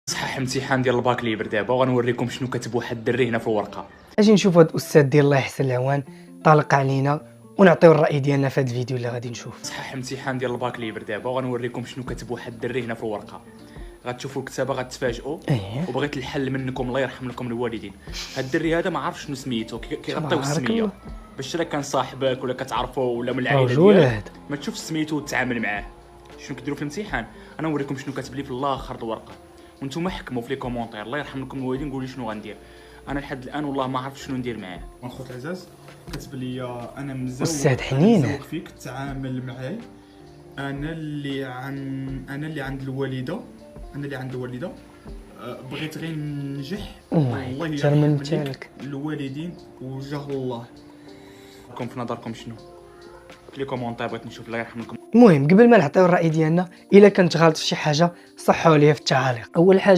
صحح امتحان ديال الباك ليبر دابا وغنوريكم شنو كتب واحد الدري هنا في الورقه. اجي نشوفوا هذا الاستاذ ديال الله يحسن العوان طالق علينا ونعطيو الراي ديالنا في هذا الفيديو اللي غادي نشوف. صحح امتحان ديال الباك ليبر دابا وغنوريكم شنو كتب واحد الدري هنا في الورقه. غتشوفوا الكتابه غتفاجئوا. وبغيت الحل منكم الله يرحم لكم الوالدين. هاد الدري هذا ما عرفش شنو سميتو كيغطيو السميه باش راه كان صاحبك ولا كتعرفو ولا من العائله ديالك ما تشوف سميتو وتعامل معاه. شنو كديروا في الامتحان؟ انا نوريكم شنو كاتب لي في الاخر الورقه وانتم حكموا في لي كومونتير. الله يرحم لكم الوالدين قولوا لي شنو غندير. انا لحد الان والله ما عرفت شنو ندير معاه. اخوت العزاز كتب لي انا مزوق استاذ حنين مزوق فيك تعامل معاي. انا اللي عند الوالده بغيت غير ننجح. الله يرحم الوالدين وجه الله. راكم في نظركم شنو في لي كومونتير؟ بغيت نشوف الله يرحم لكم. المهم قبل ما نعطيو الراي ديالنا الا كانت غلط في شي حاجه صحوا ليا في التعاليق. اول حاجه